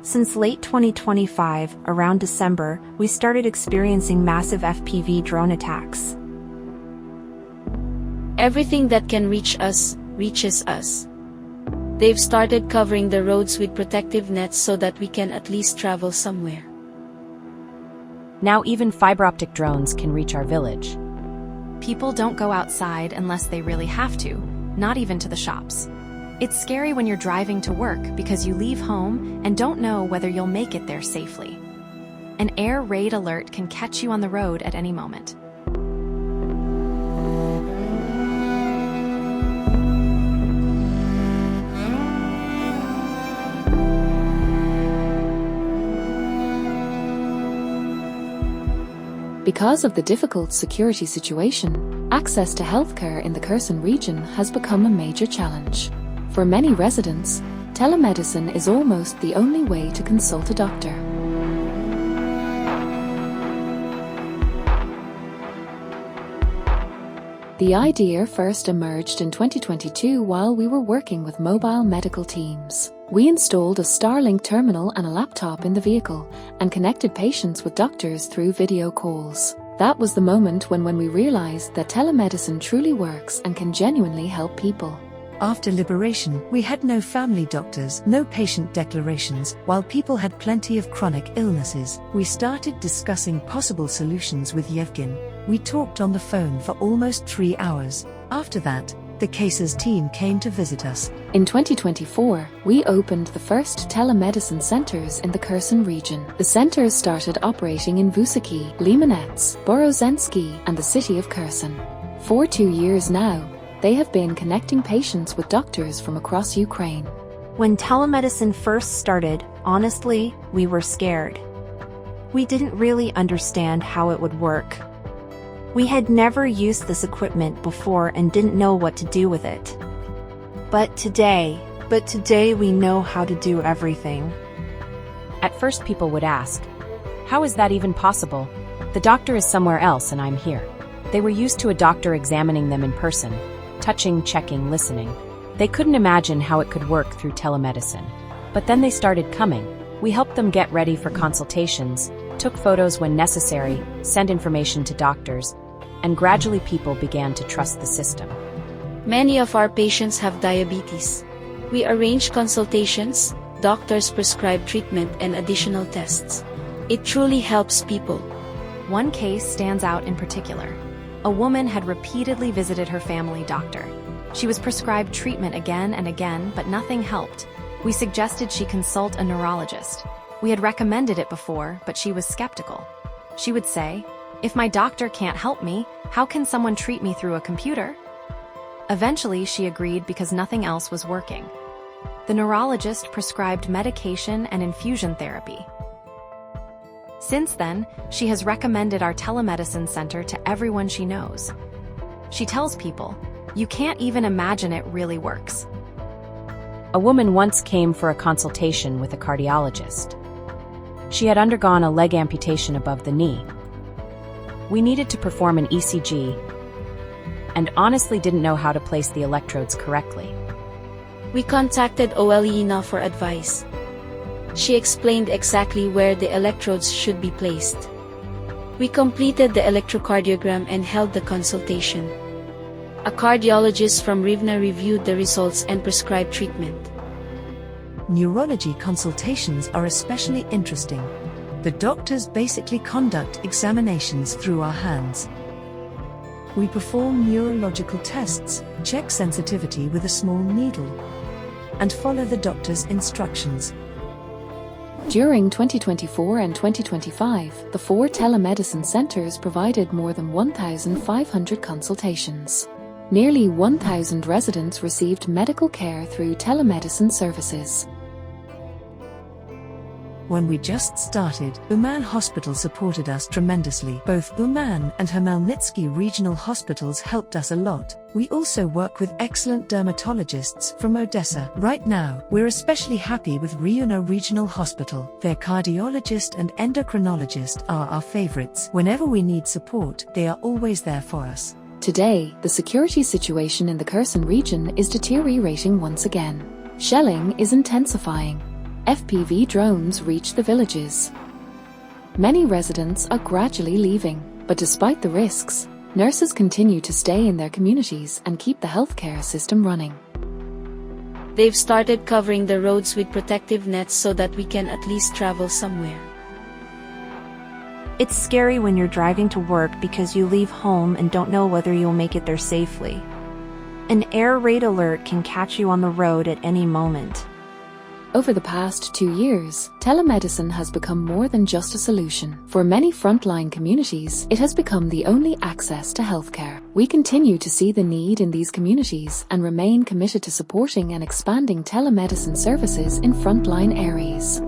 Since late 2025, around December, we started experiencing massive FPV drone attacks. Everything that can reach us, reaches us. They've started covering the roads with protective nets so that we can at least travel somewhere. Now even fiber optic drones can reach our village. People don't go outside unless they really have to, not even to the shops. It's scary when you're driving to work because you leave home and don't know whether you'll make it there safely. An air raid alert can catch you on the road at any moment. Because of the difficult security situation, access to healthcare in the Kherson region has become a major challenge. For many residents, telemedicine is almost the only way to consult a doctor. The idea first emerged in 2022 while we were working with mobile medical teams. We installed a Starlink terminal and a laptop in the vehicle and connected patients with doctors through video calls. That was the moment when we realized that telemedicine truly works and can genuinely help people. After liberation, we had no family doctors, no patient declarations, while people had plenty of chronic illnesses. We started discussing possible solutions with Yevgen. We talked on the phone for almost 3 hours. After that, the cases team came to visit us. In 2024, we opened the first telemedicine centers in the Kherson region. The centers started operating in Vysoke, Lymanets, Borozenske, and the city of Kherson. For 2 years now, they have been connecting patients with doctors from across Ukraine. When telemedicine first started, honestly, we were scared. We didn't really understand how it would work. We had never used this equipment before and didn't know what to do with it. But today we know how to do everything. At first people would ask, how is that even possible? The doctor is somewhere else and I'm here. They were used to a doctor examining them in person, touching, checking, listening. They couldn't imagine how it could work through telemedicine. But then they started coming. We helped them get ready for consultations, took photos when necessary, sent information to doctors, and gradually people began to trust the system. Many of our patients have diabetes. We arrange consultations, doctors prescribe treatment and additional tests. It truly helps people. One case stands out in particular. A woman had repeatedly visited her family doctor. She was prescribed treatment again and again, but nothing helped. We suggested she consult a neurologist. We had recommended it before, but she was skeptical. She would say, "If my doctor can't help me, how can someone treat me through a computer?" Eventually, she agreed because nothing else was working. The neurologist prescribed medication and infusion therapy. Since then, she has recommended our telemedicine center to everyone she knows. She tells people, "You can't even imagine it really works." A woman once came for a consultation with a cardiologist. She had undergone a leg amputation above the knee. We needed to perform an ECG and honestly didn't know how to place the electrodes correctly. We contacted Olena for advice. She explained exactly where the electrodes should be placed. We completed the electrocardiogram and held the consultation. A cardiologist from Rivne reviewed the results and prescribed treatment. Neurology consultations are especially interesting. The doctors basically conduct examinations through our hands. We perform neurological tests, check sensitivity with a small needle, and follow the doctor's instructions. During 2024 and 2025, the 4 telemedicine centers provided more than 1,500 consultations. Nearly 1,000 residents received medical care through telemedicine services. When we just started, Uman Hospital supported us tremendously. Both Uman and Khmelnytsky regional hospitals helped us a lot. We also work with excellent dermatologists from Odessa. Right now, we're especially happy with Ryuno Regional Hospital. Their cardiologist and endocrinologist are our favorites. Whenever we need support, they are always there for us. Today, the security situation in the Kherson region is deteriorating once again. Shelling is intensifying. FPV drones reach the villages. Many residents are gradually leaving, but despite the risks, nurses continue to stay in their communities and keep the healthcare system running. They've started covering the roads with protective nets so that we can at least travel somewhere. It's scary when you're driving to work because you leave home and don't know whether you'll make it there safely. An air raid alert can catch you on the road at any moment. Over the past 2 years, telemedicine has become more than just a solution. For many frontline communities, it has become the only access to healthcare. We continue to see the need in these communities and remain committed to supporting and expanding telemedicine services in frontline areas.